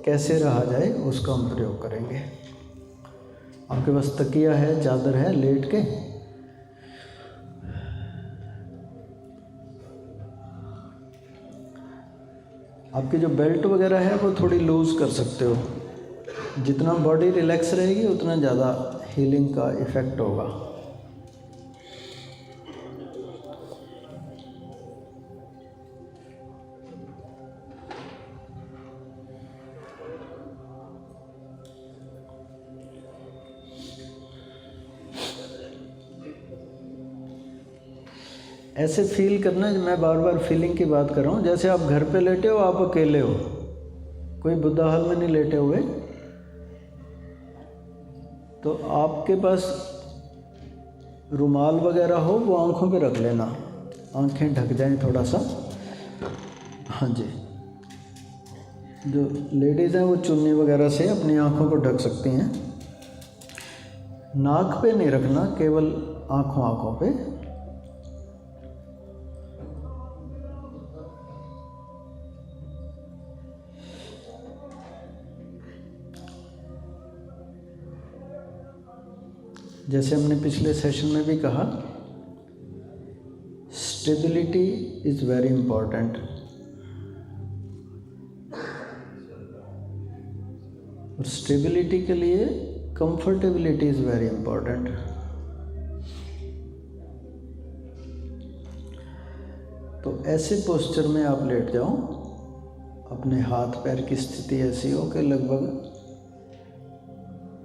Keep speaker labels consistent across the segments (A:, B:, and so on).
A: कैसे रहा जाए उसका हम प्रयोग करेंगे। आपके पास तकिया है, चादर है, लेट के आपकी जो बेल्ट वगैरह है वो थोड़ी लूज़ कर सकते हो। जितना बॉडी रिलैक्स रहेगी उतना ज़्यादा हीलिंग का इफ़ेक्ट होगा। ऐसे फील करना, मैं बार बार फीलिंग की बात कर रहा हूँ, जैसे आप घर पे लेटे हो, आप अकेले हो, कोई बुद्धा हाल में नहीं लेटे हुए। तो आपके पास रुमाल वगैरह हो वो आँखों पे रख लेना, आँखें ढक जाएं थोड़ा सा। हाँ जी, जो लेडीज़ हैं वो चुन्नी वगैरह से अपनी आँखों को ढक सकती हैं। नाक पे नहीं रखना, केवल आँखों पे। जैसे हमने पिछले सेशन में भी कहा, स्टेबिलिटी इज़ वेरी इम्पॉर्टेंट। और स्टेबिलिटी के लिए कंफर्टेबिलिटी इज़ वेरी इम्पॉर्टेंट। तो ऐसे पोस्चर में आप लेट जाओ, अपने हाथ पैर की स्थिति ऐसी हो कि लगभग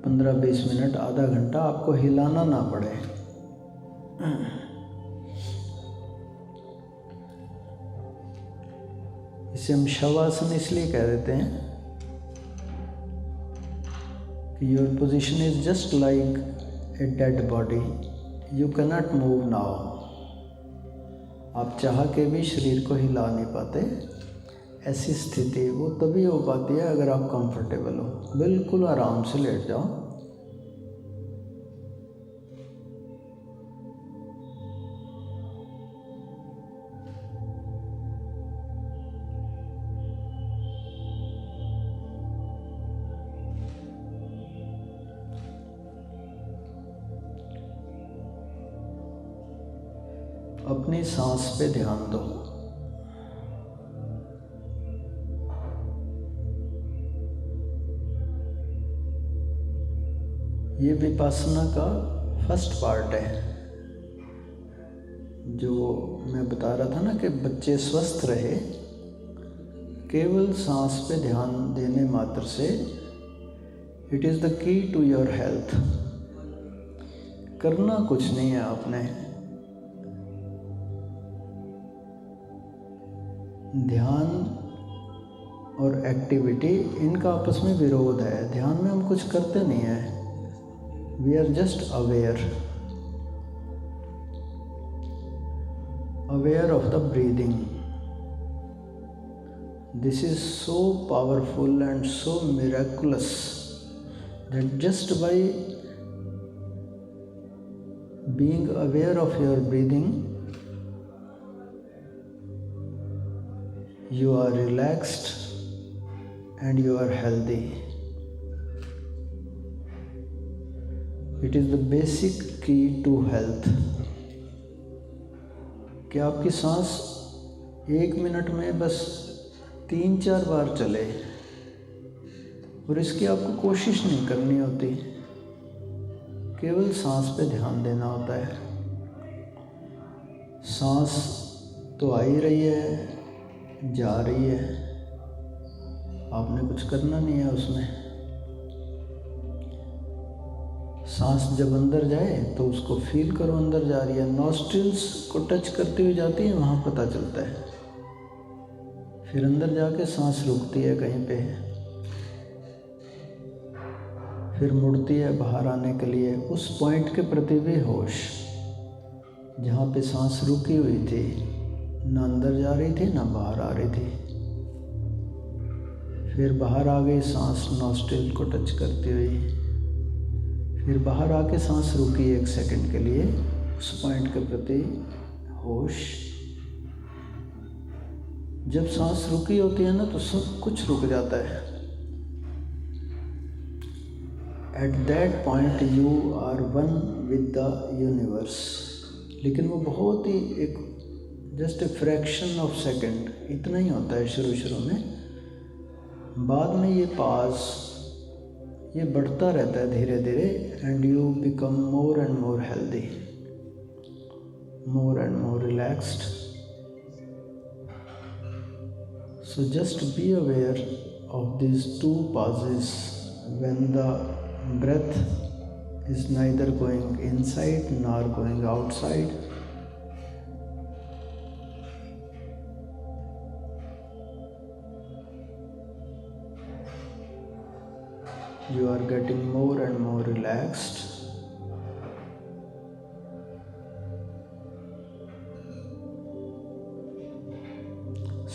A: 15-20 मिनट, आधा घंटा आपको हिलाना ना पड़े। इसे हम शवासन इसलिए कह देते हैं कि your position is just like a dead body, you cannot move now. आप चाह के भी शरीर को हिला नहीं पाते। ऐसी स्थिति वो तभी हो पाती है अगर आप कंफर्टेबल हो। बिल्कुल आराम से लेट जाओ। अपनी सांस पे ध्यान दो। ये विपासना का फर्स्ट पार्ट है। जो मैं बता रहा था ना कि बच्चे स्वस्थ रहे, केवल सांस पे ध्यान देने मात्र से, it is the key to your health. करना कुछ नहीं है आपने। ध्यान और एक्टिविटी, इनका आपस में विरोध है। ध्यान में हम कुछ करते नहीं हैं, we are just aware of the breathing. This is so powerful and so miraculous that just by being aware of your breathing, you are relaxed and you are healthy. It is the basic key to health. कि आपकी सांस 1 minute में बस 3-4 बार चले, और इसकी आपको कोशिश नहीं करनी होती, केवल सांस पे ध्यान देना होता है। सांस तो आ ही रही है, जा रही है, आपने कुछ करना नहीं है उसमें। सांस जब अंदर जाए तो उसको फील करो, अंदर जा रही है। नॉस्ट्रिल्स को टच करती हुई जाती है, वहाँ पता चलता है। फिर अंदर जाके सांस रुकती है कहीं पे, फिर मुड़ती है बाहर आने के लिए। उस पॉइंट के प्रति भी होश, जहाँ पे सांस रुकी हुई थी, ना अंदर जा रही थी ना बाहर आ रही थी। फिर बाहर आ गई सांस नॉस्ट्रिल को टच करती हुई, फिर बाहर आके सांस रुकी 1 सेकंड के लिए। उस पॉइंट के प्रति होश। जब सांस रुकी होती है ना तो सब कुछ रुक जाता है। At that point you are one with the universe. लेकिन वो बहुत ही एक just a fraction of second इतना ही होता है शुरू में। बाद में ये पास ये बढ़ता रहता है धीरे धीरे, and you become more and more healthy, more and more relaxed. So just be aware of these two pauses when the breath is neither going inside nor going outside. You are getting more and more relaxed.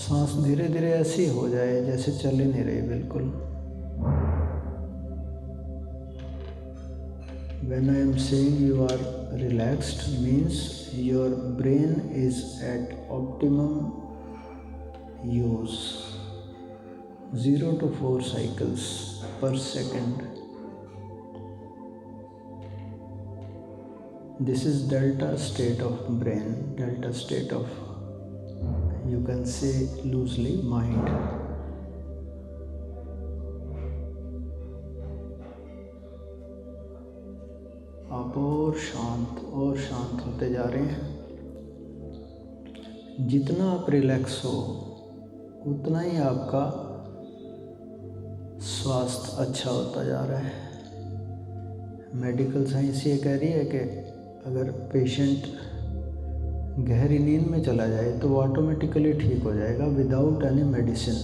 A: सांस धीरे धीरे ऐसी हो जाए जैसे चल ही नहीं रही बिल्कुल। When I am saying you are relaxed means your brain is at optimum use, 0 to 4 cycles per second. This is delta state of brain, delta state of, you can say loosely, mind. आप और शांत होते जा रहे हैं। जितना आप relax हो उतना ही आपका स्वास्थ्य अच्छा होता जा रहा है। मेडिकल साइंस ये कह रही है कि अगर पेशेंट गहरी नींद में चला जाए तो वो ऑटोमेटिकली ठीक हो जाएगा without any medicine.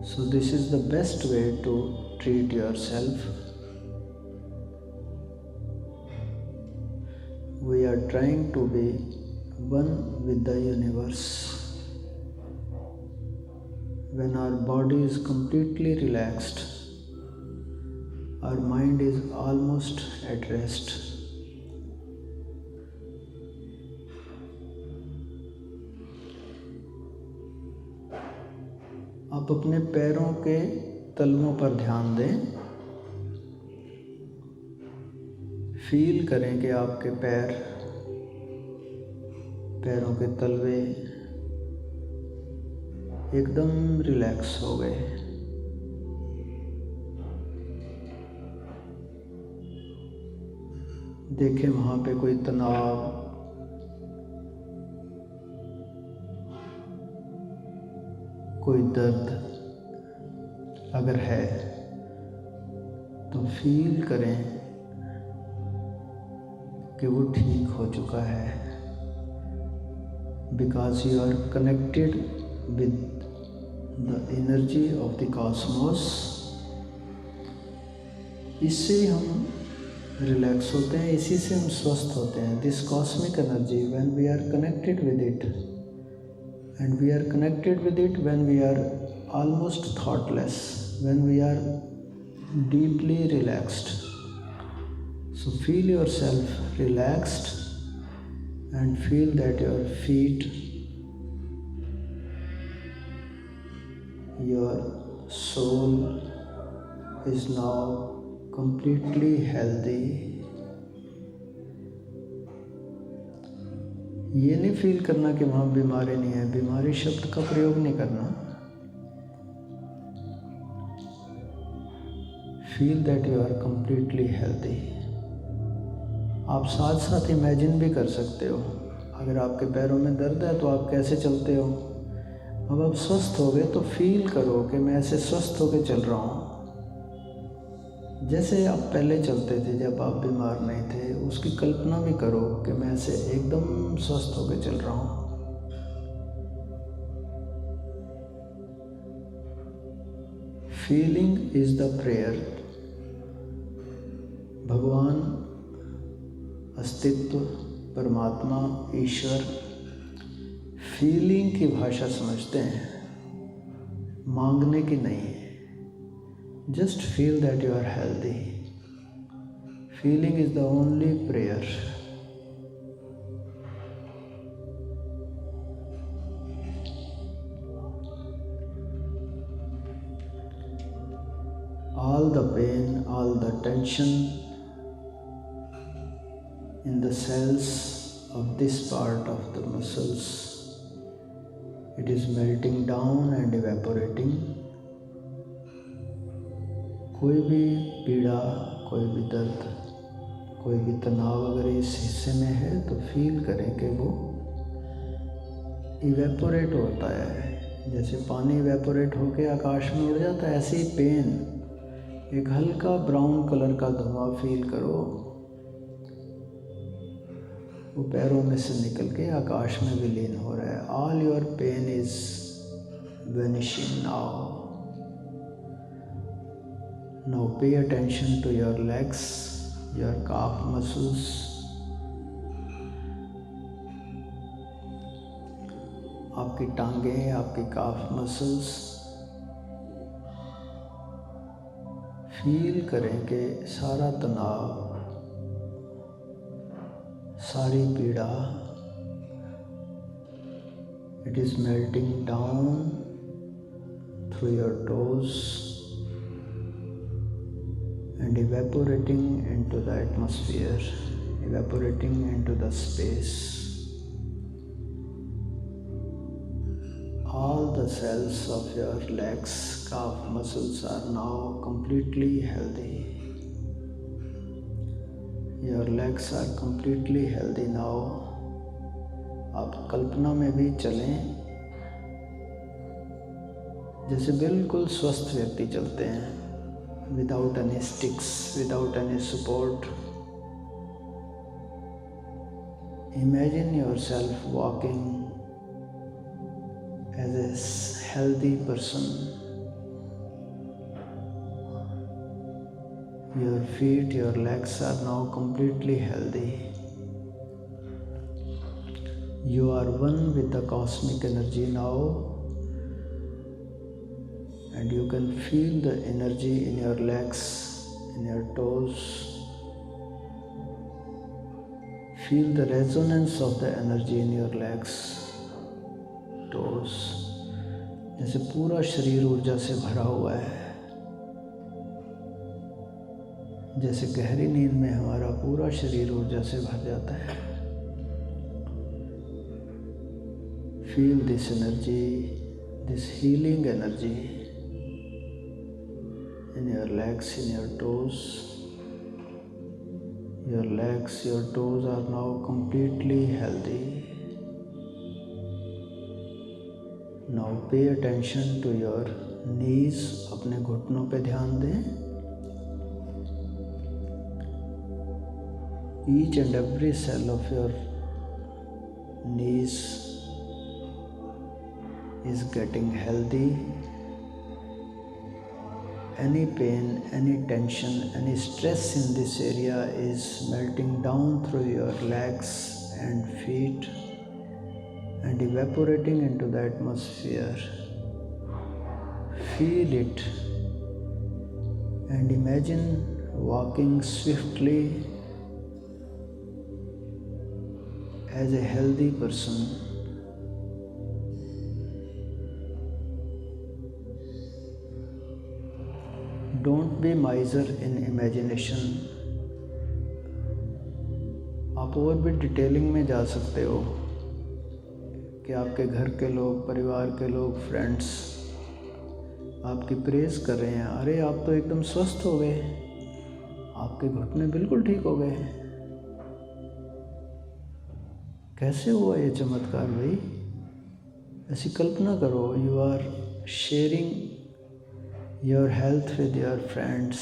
A: So this is the best way to treat yourself. We are trying to be one with the universe. When our body is completely relaxed, our mind is almost at rest. आप अपने पैरों के तलवों पर ध्यान दें। Feel करें कि आपके पैरों के तलवे एकदम रिलैक्स हो गए। देखें वहाँ पे कोई तनाव, कोई दर्द अगर है तो फील करें कि वो ठीक हो चुका है। Because you are connected with the energy of the cosmos. इससे हम रिलैक्स होते हैं, इसी से हम स्वस्थ होते हैं। This cosmic energy, when we are connected with it, and we are connected with it when we are almost thoughtless, when we are deeply relaxed. So feel yourself relaxed and feel that your feet, your soul is now completely healthy. ये नहीं feel करना कि वहाँ बीमारी नहीं है, बीमारी शब्द का प्रयोग नहीं करना। Feel that you are completely healthy. आप साथ साथ इमेजिन भी कर सकते हो, अगर आपके पैरों में दर्द है तो आप कैसे चलते हो। अब आप स्वस्थ हो गए तो फील करो कि मैं ऐसे स्वस्थ होकर चल रहा हूँ जैसे आप पहले चलते थे जब आप बीमार नहीं थे। उसकी कल्पना भी करो कि मैं ऐसे एकदम स्वस्थ होकर चल रहा हूँ। Feeling is the prayer. भगवान, अस्तित्व, परमात्मा, ईश्वर फीलिंग की भाषा समझते हैं, मांगने की नहीं। Just feel that you are healthy. Feeling is the only prayer. all the pain, all the tension in the cells of this part of the muscles. It is melting down and evaporating. कोई भी पीड़ा, कोई भी दर्द, कोई भी तनाव अगर इस हिस्से में है तो फील करें कि वो इवेपोरेट होता है। जैसे पानी इवेपोरेट होकर आकाश में उड़ जाता है, ऐसे ही पेन, एक हल्का ब्राउन कलर का धुआं फील करो, वो पैरों में से निकल के आकाश में विलीन हो रहा है। All your pain is vanishing now. Now pay attention to your legs, your calf muscles. आपकी टांगें, आपकी calf muscles. फील करें कि सारा तनाव, सारी पीड़ा, it is melting down through your toes and evaporating into the atmosphere, evaporating into the space. All the cells of your legs, calf muscles are now completely healthy. Your legs are completely healthy now. आप कल्पना में भी चलें जैसे बिल्कुल स्वस्थ व्यक्ति चलते हैं, without any sticks, without any support. Imagine yourself walking as a healthy person. Your feet, your legs are now completely healthy. You are one with the cosmic energy now. And you can feel the energy in your legs, in your toes. Feel the resonance of the energy in your legs, toes. जैसे पूरा शरीर ऊर्जा से भरा हुआ है, जैसे गहरी नींद में हमारा पूरा शरीर ऊर्जा से भर जाता है। Feel this energy, this healing energy in your legs, in your toes. Your legs, your toes are now completely healthy. Now pay attention to your knees. अपने घुटनों पे ध्यान दें. Each and every cell of your knees is getting healthy. Any pain, any tension, any stress in this area is melting down through your legs and feet and evaporating into the atmosphere. Feel it and imagine walking swiftly as a healthy person. Don't be miser in imagination. आप और भी detailing में जा सकते हो कि आपके घर के लोग, परिवार के लोग, फ्रेंड्स आपकी प्रेज कर रहे हैं। अरे आप तो एकदम स्वस्थ हो गए, आपके घुटने बिल्कुल ठीक हो गए। कैसे हुआ ये चमत्कार भाई? ऐसी कल्पना करो, you are sharing your health with your friends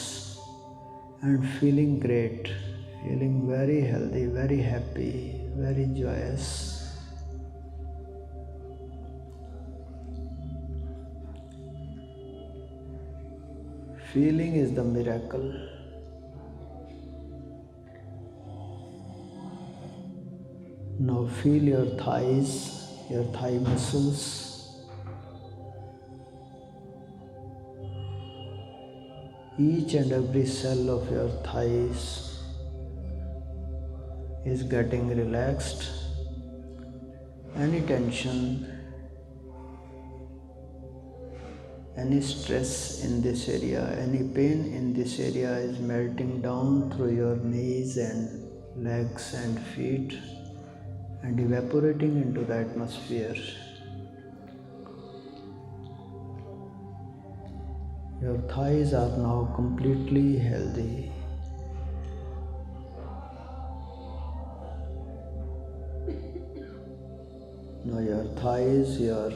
A: and feeling great, feeling very healthy, very happy, very joyous. Feeling is the miracle. Now feel your thighs, your thigh muscles. Each and every cell of your thighs is getting relaxed. Any tension, any stress in this area, any pain in this area is melting down through your knees and legs and feet and evaporating into the atmosphere. Your thighs are now completely healthy. Now your thighs, your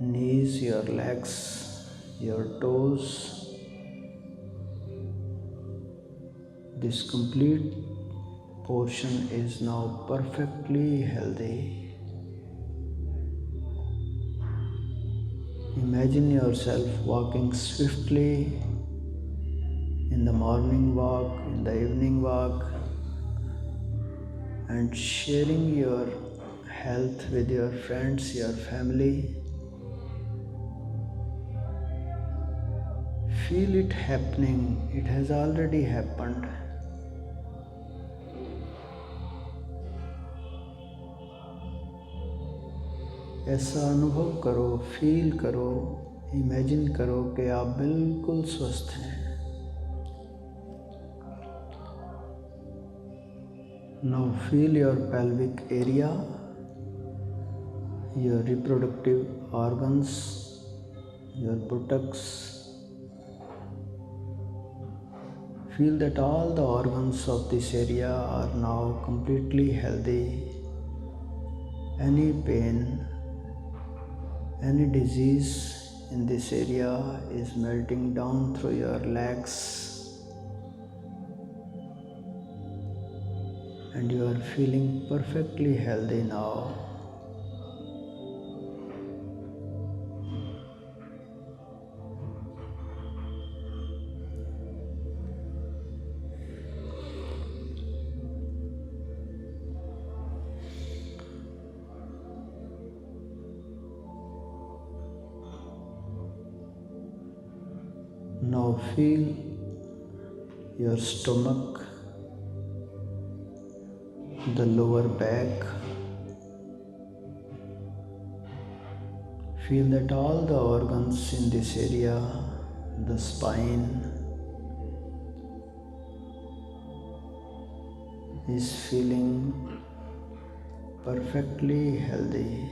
A: knees, your legs, your toes, this complete portion is now perfectly healthy. Imagine yourself walking swiftly in the morning walk, in the evening walk, and sharing your health with your friends, your family. Feel it happening. It has already happened. ऐसा अनुभव करो, feel करो, imagine करो कि आप बिल्कुल स्वस्थ हैं. Now feel your pelvic area, your reproductive organs, your buttocks. Feel that all the organs of this area are now completely healthy. Any pain, any disease in this area is melting down through your legs, and you are feeling perfectly healthy now. Now feel your stomach, the lower back. Feel that all the organs in this area, the spine, is feeling perfectly healthy.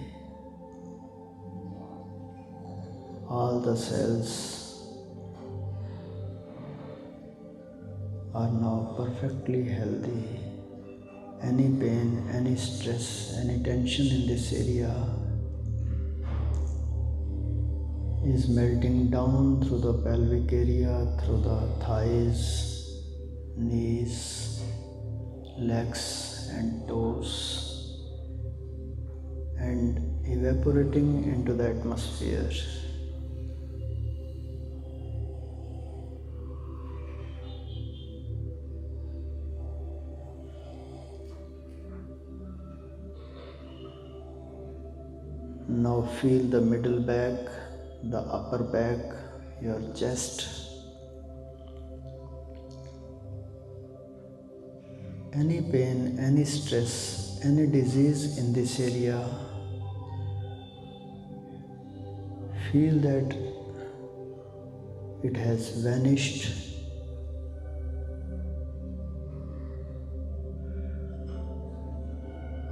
A: All the cells are now perfectly healthy. Any pain, any stress, any tension in this area is melting down through the pelvic area, through the thighs, knees, legs and toes, and evaporating into the atmosphere. Now feel the middle back, the upper back, your chest. Any pain, any stress, any disease in this area, feel that it has vanished.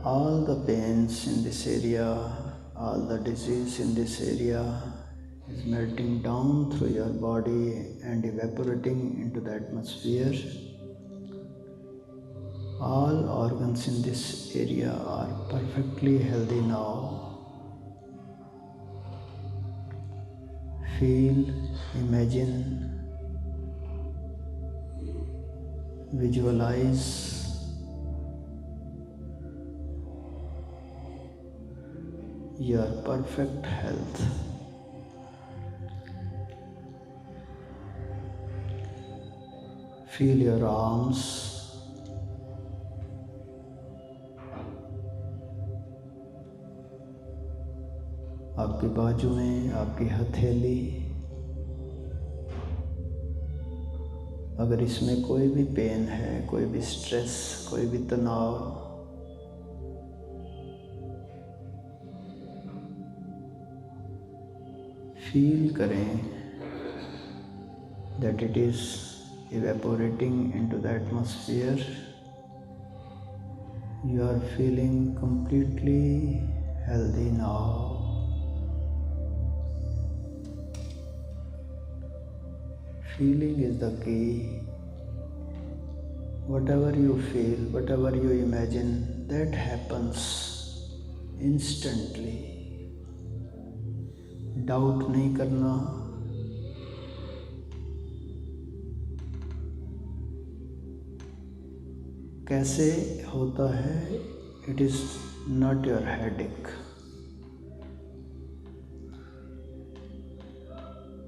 A: All the pains in this area, all the disease in this area is melting down through your body and evaporating into the atmosphere. All organs in this area are perfectly healthy now. Feel, imagine, visualize your perfect health. Feel your arms, आपकी बाजुएं, आपकी हथेली. अगर इसमें कोई भी pen है, कोई भी स्ट्रेस, कोई भी तनाव, फील करें that it is evaporating into the atmosphere. You are feeling completely healthy now. Feeling is the key. Whatever you feel, whatever you imagine, that happens instantly. Doubt नहीं करना, कैसे होता है, it is not your headache.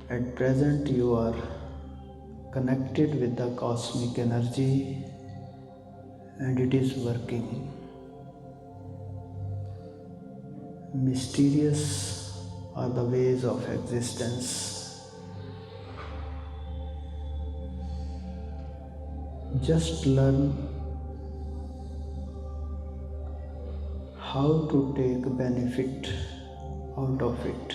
A: At present you are connected with the cosmic energy and it is working. Mysterious are the ways of existence. Just learn how to take benefit out of it.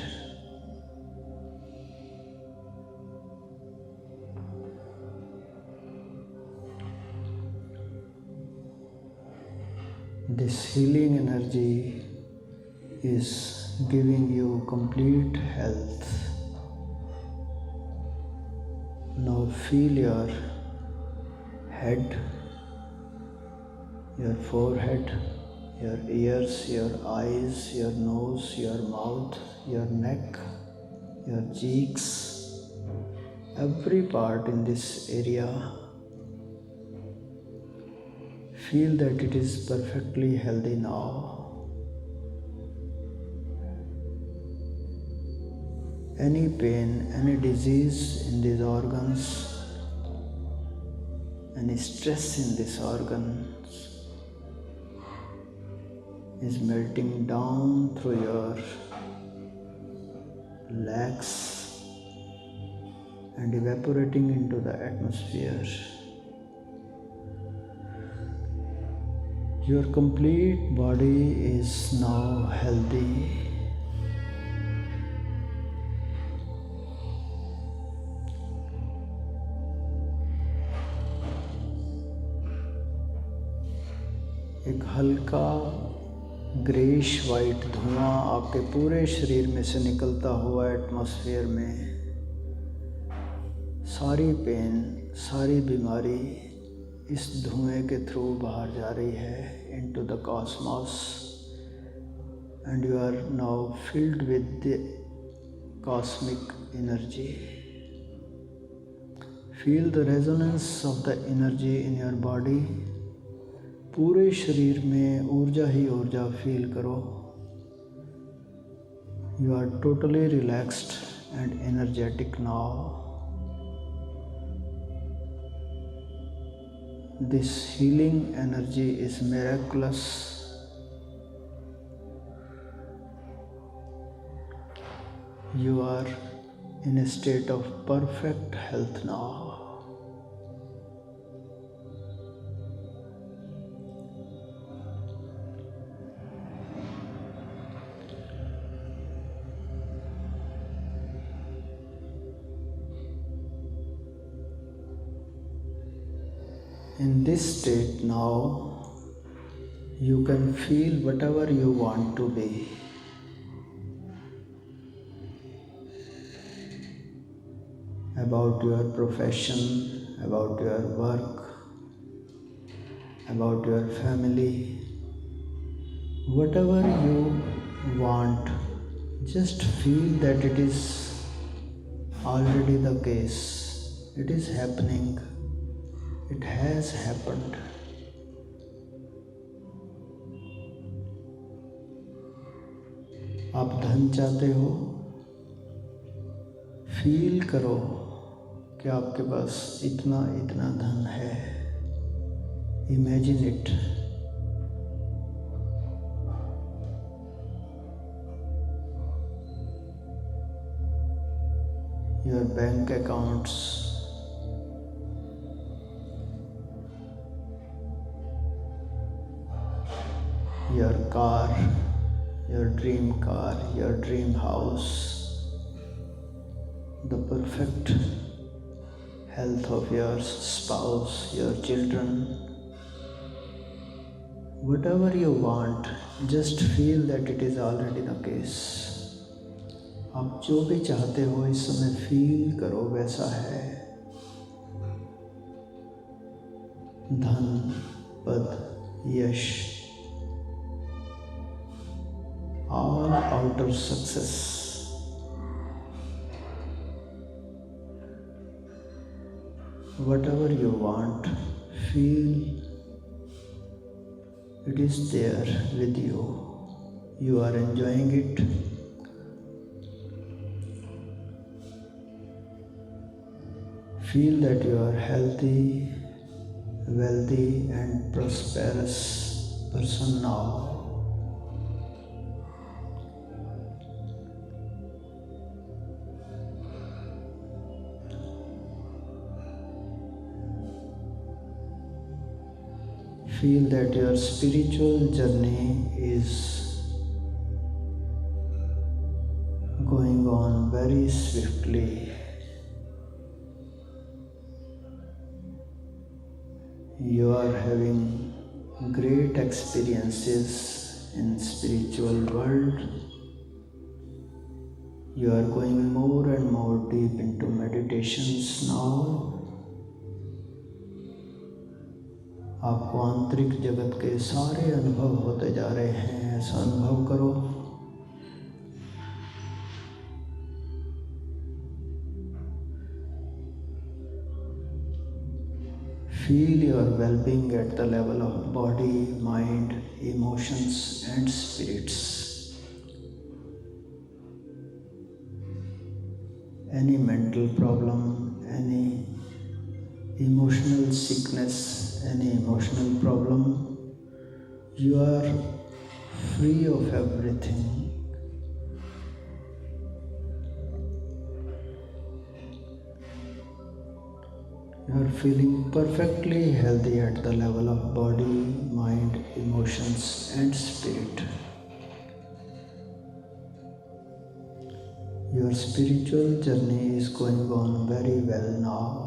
A: This healing energy is giving you complete health. Now feel your head, your forehead, your ears, your eyes, your nose, your mouth, your neck, your cheeks, every part in this area. Feel that it is perfectly healthy now. Any pain, any disease in these organs, any stress in these organs is melting down through your legs and evaporating into the atmosphere. Your complete body is now healthy. एक हल्का greyish white धुआं आपके पूरे शरीर में से निकलता हुआ एटमॉस्फेयर में सारी पेन, सारी बीमारी इस धुएं के थ्रू बाहर जा रही है into the cosmos and you are now filled with the cosmic energy. Feel the resonance of the energy in your body. पूरे शरीर में ऊर्जा ही ऊर्जा फील करो. You are totally relaxed and energetic now. This healing energy is miraculous. You are in a state of perfect health now. In this state now, you can feel whatever you want to be. About your profession, about your work, about your family, whatever you want, just feel that it is already the case. It is happening. It has happened. आप धन चाहते हो, feel करो कि आपके पास इतना इतना धन है. Imagine it. Your bank accounts, your car, your dream house, the perfect health of your spouse, your children, whatever you want, just feel that it is already the case. आप जो भी चाहते हो इस समय फील करो वैसा है। धन, पद, यश, all outer success, whatever you want, feel it is there with you. You are enjoying it. Feel that you are healthy, wealthy and prosperous person now. Feel that your spiritual journey is going on very swiftly. You are having great experiences in spiritual world. You are going more and more deep into meditations now. आपको आंतरिक जगत के सारे अनुभव होते जा रहे हैं, ऐसा अनुभव करो। Feel your well-being at the level of body, mind, emotions and spirits. Any mental problem, any emotional sickness, any emotional problem, you are free of everything. You are feeling perfectly healthy at the level of body, mind, emotions and spirit. Your spiritual journey is going on very well now.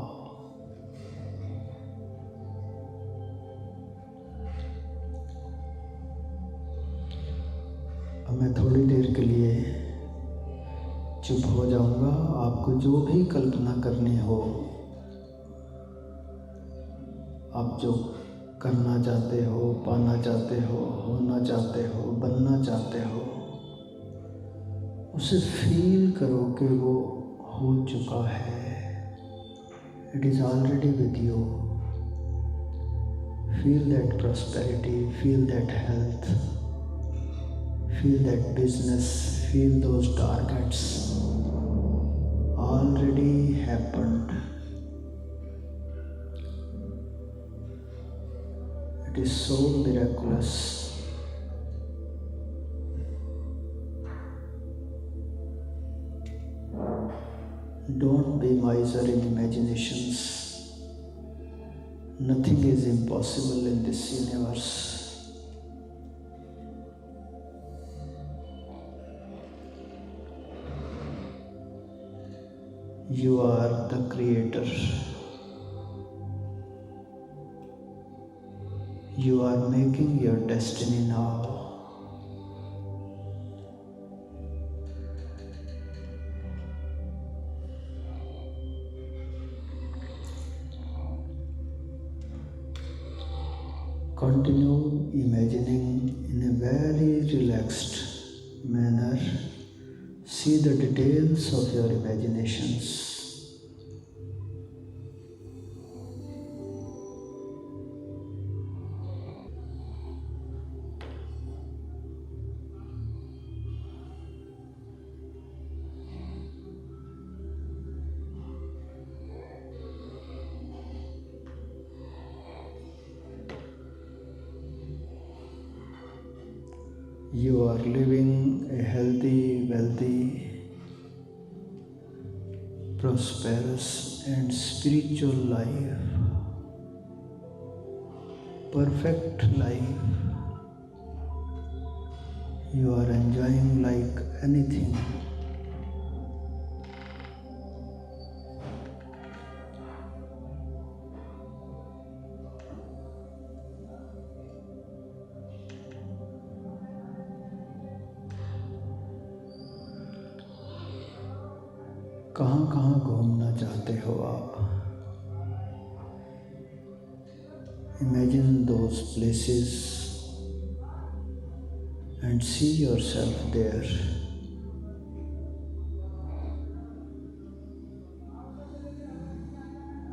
A: अब मैं थोड़ी देर के लिए चुप हो जाऊंगा। आपको जो भी कल्पना करनी हो, आप जो करना चाहते हो, पाना चाहते हो, होना चाहते हो, बनना चाहते हो, उसे फील करो कि वो हो चुका है। It is already with you. Feel that prosperity, feel that health, feel that business, feel those targets already happened. It is so miraculous. Don't be miser in imaginations. Nothing is impossible in this universe. You are the creator. You are making your destiny now. Continue imagining in a very relaxed manner. See the details of your imaginations. You are living a healthy, wealthy, prosperous and spiritual life. Perfect life. You are enjoying like anything. कहाँ कहाँ घूमना चाहते हो आप? Imagine those places and see yourself there.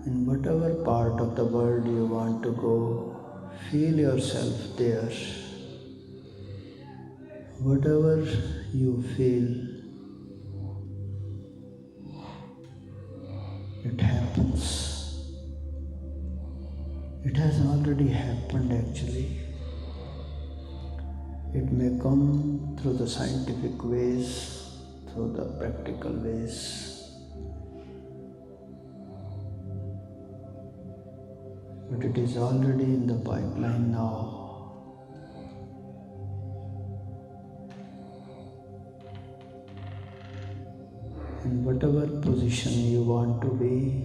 A: In whatever part of the world you want to go, feel yourself there. Whatever you feel, it happens. It has already happened actually. It may come through the scientific ways, through the practical ways. But it is already in the pipeline now. In whatever position you want to be,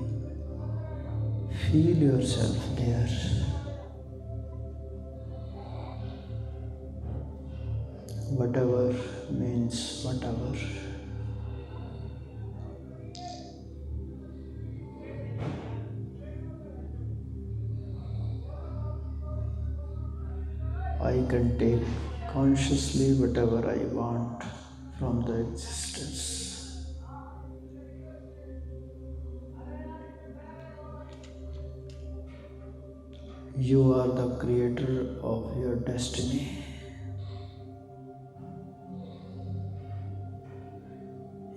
A: feel yourself there. Whatever means whatever. I can take consciously whatever I want from the existence. You are the creator of your destiny.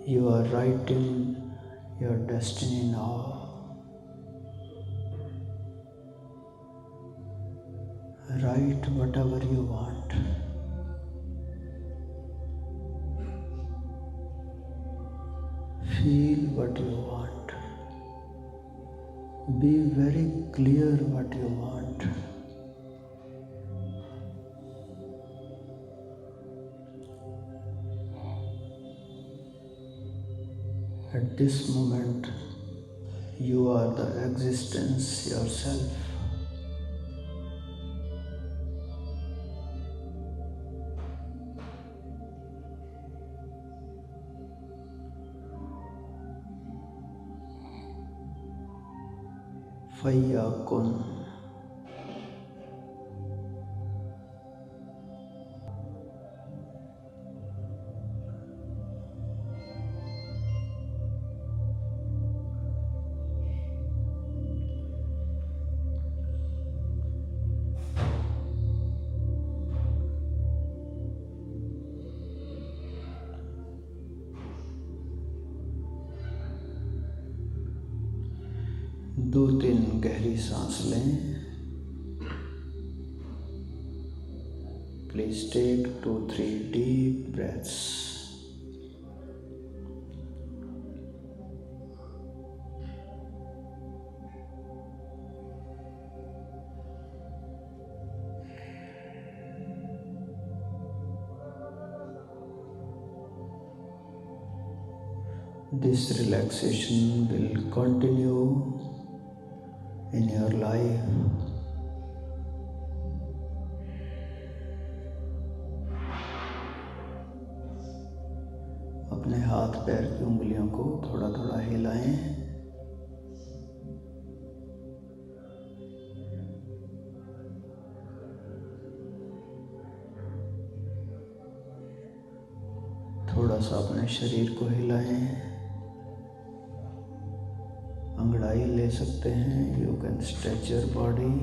A: You are writing your destiny now. Write whatever you want. Feel what you want. Be very clear what you want. At this moment, you are the existence yourself. Fayakun. दो तीन गहरी सांस लें. Please take 2-3 deep breaths. This relaxation will continue in your life. अपने हाथ पैर की उंगलियों को थोड़ा थोड़ा हिलाएं. थोड़ा सा अपने शरीर को हिलाएं. अंगड़ाई ले सकते हैं. You can stretch your body.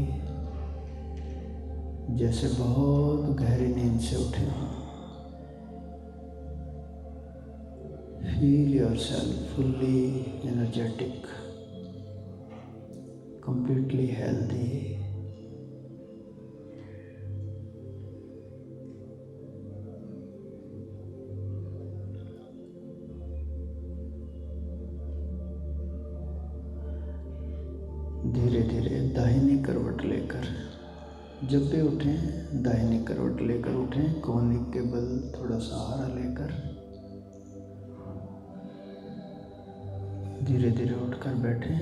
A: जैसे बहुत गहरी नींद से उठे हों. Feel yourself fully energetic, completely healthy. धीरे धीरे दाहिनी करवट लेकर, जब भी उठें दाहिनी करवट लेकर उठें. कोहनी के बल थोड़ा सहारा लेकर धीरे धीरे उठकर बैठें.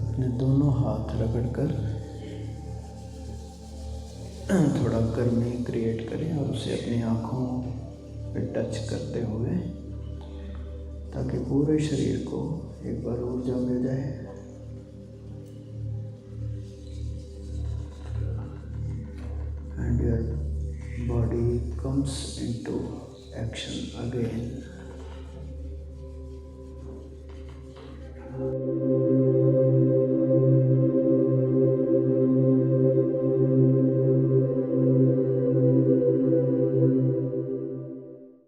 A: अपने दोनों हाथ रगड़कर थोड़ा गर्मी क्रिएट करें और उसे अपनी आँखों पे टच करते हुए, ताकि पूरे शरीर को एक बार ऊर्जा मिल जाए। And your body comes into action again.